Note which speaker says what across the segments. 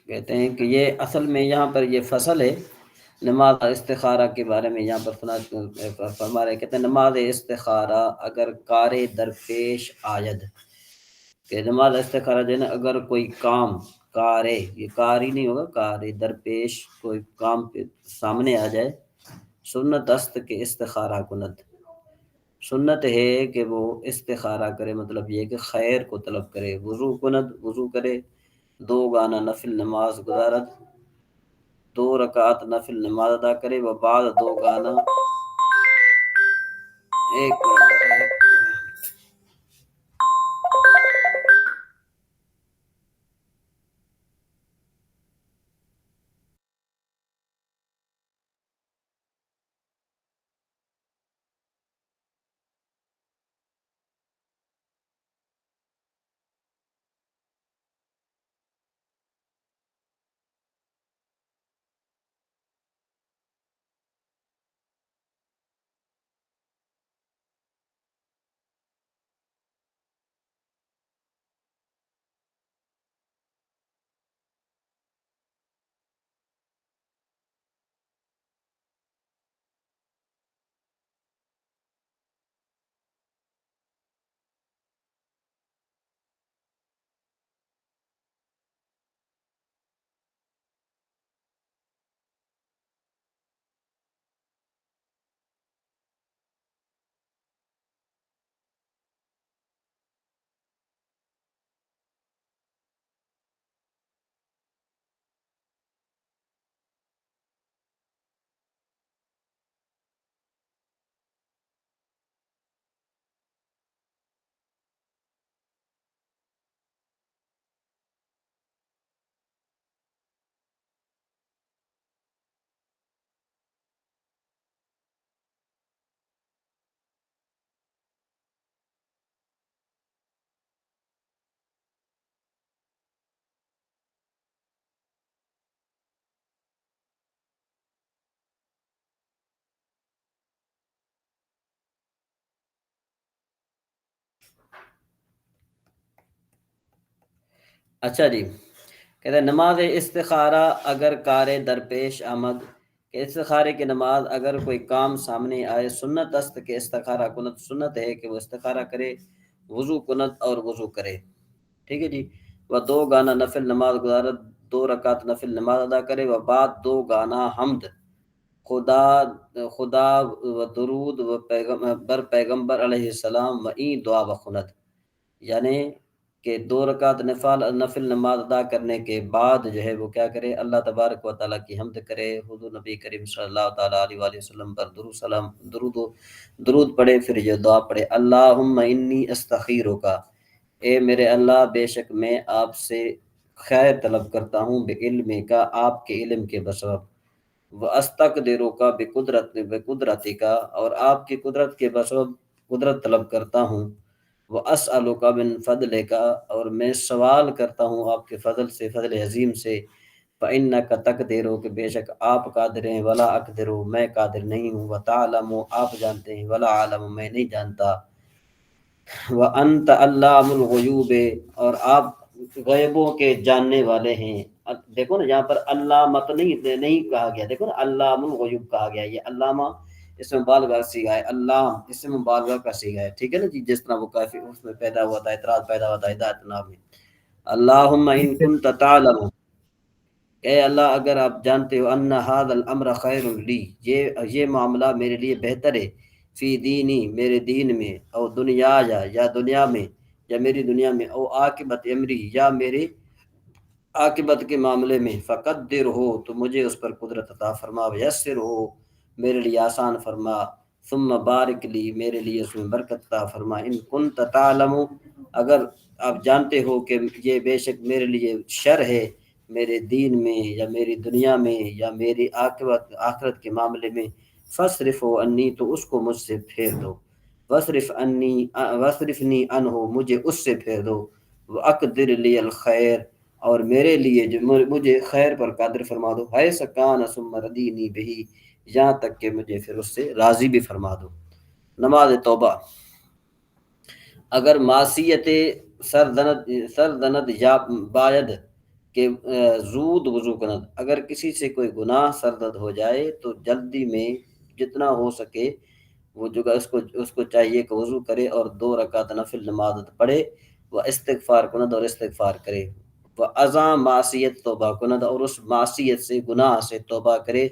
Speaker 1: کہتے ہیں کہ یہ اصل میں یہاں پر یہ فصل ہے نماز استخارہ کے بارے میں یہاں پر فرما رہے، کہتے ہیں نماز استخارہ اگر کار درپیش آید، کہ نماز استخارہ جو ہے نا اگر کوئی کام کارے، یہ کار ہی نہیں ہوگا، کار درپیش کوئی کام سامنے آ جائے، سنت است کے استخارہ کند، سنت ہے کہ وہ استخارہ کرے، مطلب یہ کہ خیر کو طلب کرے، وضو کند، وضو کرے، دو گانا نفل نماز گزارت، دو رکعت نفل نماز ادا کرے، و بعد دو گانا ایک اچھا جی، کہتے ہیں نماز استخارہ اگر کار درپیش آمد، کہ استخارے کی نماز اگر کوئی کام سامنے آئے، سنت است کہ استخارہ کنت، سنت ہے کہ وہ استخارہ کرے، وضو کنت اور وضو کرے، ٹھیک ہے جی، وہ دو گانا نفل نماز گزارت، دو رکعت نفل نماز ادا کرے، و بعد دو گانا حمد خدا خدا و درود و بر پیغمبر علیہ السلام و این دعا و خنت، یعنی کہ دو رکعت نفل نماز ادا کرنے کے بعد جو ہے وہ کیا کرے، اللہ تبارک و تعالیٰ کی حمد کرے، حضور نبی کریم صلی اللہ تعالیٰ علیہ وآلہ وسلم پر درود پڑھے، پھر یہ دعا پڑھے، اللہم انی استخیرک، اے میرے اللہ بے شک میں آپ سے خیر طلب کرتا ہوں، بعلم کا آپ کے علم کے بسبب، وَأَسْتَقْدِرُكَ بِقُدْرَتِكَ اور آپ کی قدرت کے بسبب قدرت طلب کرتا ہوں، وَأَسْأَلُكَ مِن فَضْلِكَ اور میں سوال کرتا ہوں آپ کے فضل سے، فضل عظیم سے، فَإِنَّكَ تَقْدِرُ کہ بے شک آپ قادر ہیں، وَلَا أَقْدِرُ میں قادر نہیں ہوں، وَتَعْلَمُ آپ جانتے ہیں، وَلَا أَعْلَمُ میں نہیں جانتا، وَأَنْتَ عَلَّامُ الْغُیُوبِ اور آپ غیبوں کے جاننے والے ہیں۔ دیکھو نا یہاں پر علامت نہیں کہا گیا، دیکھو نا علام الغیوب کہا گیا، یہ علامہ اس میں مبالغہ کا صیغہ ہے، علام اس میں مبالغہ کا صیغہ ہے، ٹھیک ہے نا جی، جس طرح وہ کافی اس میں پیدا ہوا تھا، اعتراض پیدا ہوا تھا ہدایت نام میں، اللہم ان کنت تعلم، اے اللہ اگر آپ جانتے ہو، ان ھذا الامر خیر لی یہ معاملہ میرے لیے بہتر ہے، فی دینی میرے دین میں، او دنیا یا دنیا میں، یا میری دنیا میں، او عاقبت امری یا میرے عاقبت کے معاملے میں، فقدر ہو تو مجھے اس پر قدرت عطا فرما، یسر ہو میرے لیے آسان فرما، ثم بارک لی میرے لیے اس میں برکت عطا فرما، ان کنت تعلم اگر آپ جانتے ہو کہ یہ بے شک میرے لیے شر ہے میرے دین میں یا میری دنیا میں یا میری عاقبت آخرت کے معاملے میں، فصرف انی تو اس کو مجھ سے پھیر دو، وصرفنی عنہ مجھے اس سے پھیر دو، واقدر لی الخیر اور میرے لیے جو مجھے خیر پر قادر فرما دو، ہے سکان ثم ردینی بہی یہاں تک کہ مجھے پھر اس سے راضی بھی فرما دو۔ نماز توبہ اگر معصیت سردند یا باید کہ زود وضو کند، اگر کسی سے کوئی گناہ سرزد ہو جائے تو جلدی میں جتنا ہو سکے وہ جو اس کو چاہیے کہ وضو کرے اور 2 رکعت نفل نماز پڑھے، وہ استغفار کند اور استغفار کرے، وہ ازاں معصیت توبہ کند اور اس معصیت سے گناہ سے توبہ کرے،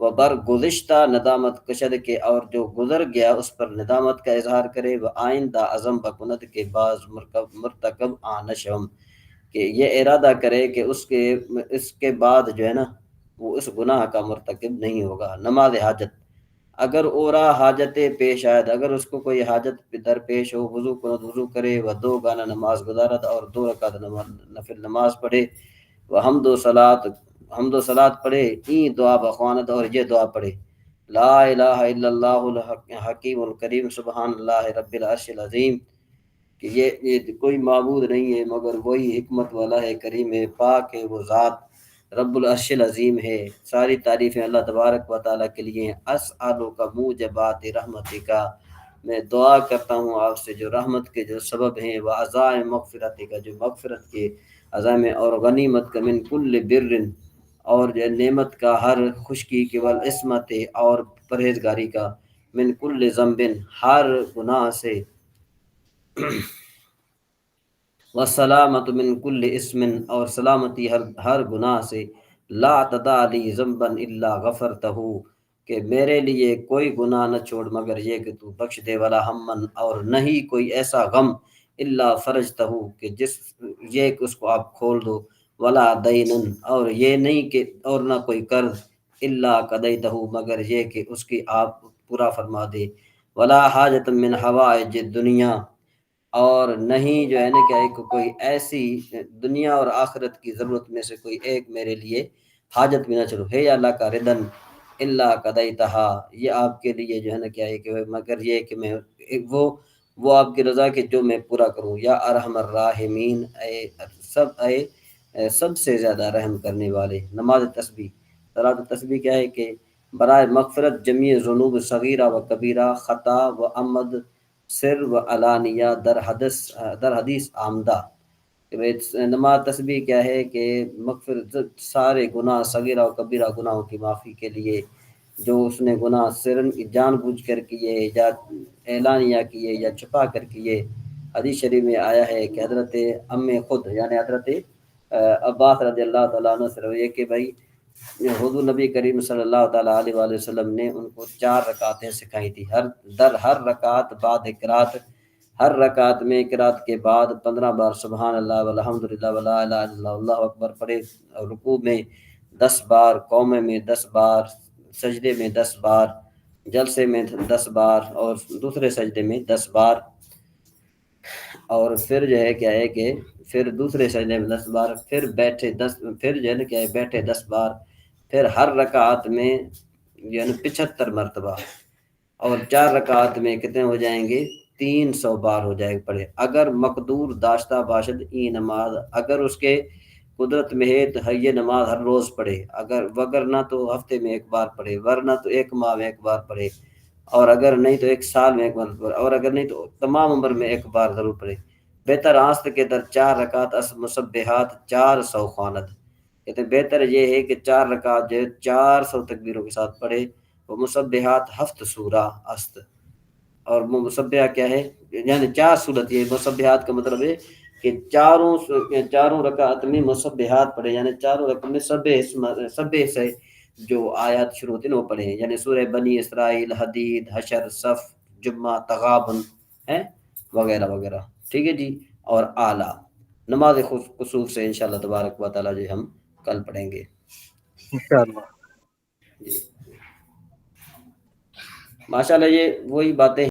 Speaker 1: وہ بر گزشتہ ندامت کشد کے اور جو گزر گیا اس پر ندامت کا اظہار کرے، وہ آئندہ عزم بکند کے بعض مرتکب آنشم، کہ یہ ارادہ کرے کہ اس کے بعد جو ہے نا وہ اس گناہ کا مرتکب نہیں ہوگا۔ نماز حاجت، اگر اورا حاجت پیش آئد، اگر اس کو کوئی حاجت درپیش ہو، وضو کند وضو کرے، وہ 2 گانا نماز گزارد اور 2 رکعت نفل نماز پڑھے، وہ حمد و صلات پڑھے، این دعا بخواند اور یہ دعا پڑھے، لا الہ الا اللہ الحکیم الکریم سبحان اللہ رب العرش العظیم، کہ یہ کوئی معبود نہیں ہے مگر وہی حکمت والا ہے، کریم ہے، پاک ہے وہ ذات، رب العرش العظیم ہے، ساری تعریفیں اللہ تبارک و تعالیٰ کے لیے ہیں۔ اسألک موجبات رحمتک، میں دعا کرتا ہوں آپ سے جو رحمت کے جو سبب ہیں، وہ عزائم مغفرت کا، جو مغفرت کے عزائم، اور غنیمت کا، من کل بر، اور جو نعمت کا ہر خشکی کے، والعصمت اور پرہیزگاری کا، من کل ذنب ہر گناہ سے، والسلامت من کل اسم اور سلامتی ہر گناہ سے، لا تدع لی ذنبا الا غفرتہ، کہ میرے لیے کوئی گناہ نہ چھوڑ مگر یہ کہ تو بخش دے، ولا ہمن اور نہیں کوئی ایسا غم، الا فرجتہ کہ یہ کہ اس کو آپ کھول دو، ولا دینن اور یہ نہیں کہ اور نہ کوئی قرض، الا قضیتہ مگر یہ کہ اس کی آپ پورا فرما دے، ولا حاجت من حوائج دنیا اور نہیں جو ہے نا کہ کوئی ایسی دنیا اور آخرت کی ضرورت میں سے کوئی ایک میرے لیے حاجت بھی نہ چلو، ہے یا اللہ کا ردن اللہ قضیتہا، یہ آپ کے لیے جو ہے نا کیا ہے کہ مگر یہ کہ میں وہ آپ کی رضا کے جو میں پورا کروں، یا ارحم الراحمین، سب سے زیادہ رحم کرنے والے۔ نماز تسبیح، صلاۃ تسبیح کیا ہے کہ برائے مغفرت جمیع ذنوب صغیرہ و کبیرہ، خطا و عمد، سر و علانیہ، در حدیث آمدہ، کہ نماز تسبیح کیا ہے کہ مغفرت سارے گناہ صغیرہ و کبیرہ گناہوں کی معافی کے لیے، جو اس نے گناہ سرن جان بوجھ کر کیے یا اعلانیہ کیے یا چھپا کر کیے۔ حدیث شریف میں آیا ہے کہ حضرت خود یعنی حضرت عباس رضی اللہ تعالیٰ عنہ سے روایت ہے کہ بھائی حضور نبی کریم صلی اللہ تعالیٰ علیہ وآلہ وسلم نے ان کو 4 رکعتیں سکھائی تھی، ہر رکعت بعد قرات، ہر رکعت میں قرات کے بعد 15 بار سبحان اللہ والحمد للہ ولا الہ الا اللہ اللہ اکبر پڑھے، اور رکوع میں 10 بار، قومے میں 10 بار، سجدے میں 10 بار، جلسے میں 10 بار اور دوسرے سجدے میں 10 بار، اور پھر جو ہے کیا ہے کہ پھر دوسرے سجدے میں 10 بار، پھر بیٹھے 10، پھر جو ہے نا کیا ہے بیٹھے 10 بار، پھر ہر رکعت میں یعنی 75 مرتبہ، اور 4 رکعت میں کتنے ہو جائیں گے؟ 300 بار ہو جائے پڑھے، اگر مقدور داشتہ باشد ای نماز، اگر اس کے قدرت میں ہے تو یہ نماز ہر روز پڑھے، وگرنہ تو ہفتے میں 1 بار پڑھے، ورنہ تو 1 ماہ میں 1 بار پڑھے، اور اگر نہیں تو 1 سال میں 1 بار پڑھے، اور اگر نہیں تو تمام عمر میں 1 بار ضرور پڑھے۔ بہتر آست کے در 4 رکعت اس مصبحات 400 خواند، کہتے ہیں بہتر یہ ہے کہ 4 رکعت جو 400 تکبیروں کے ساتھ پڑھے، وہ مصبحات 7 سورہ است، اور وہ مصبحہ کیا ہے یعنی 4 سورت، یہ مصبحات کا مطلب ہے کہ چاروں رکعت میں مصبحات پڑھے، یعنی چاروں رکعت میں سبح سے جو آیات شروع ہوتی ہیں وہ پڑھے، یعنی سورہ بنی اسرائیل، حدید، حشر، صف، جمعہ، تغابن ہے وغیرہ وغیرہ، ٹھیک ہے جی، اور اعلیٰ نماز کسوف سے انشاءاللہ تبارک و تعالیٰ جو ہم کل پڑھیں گے
Speaker 2: انشاءاللہ۔
Speaker 1: جی، ماشاءاللہ یہ وہی باتیں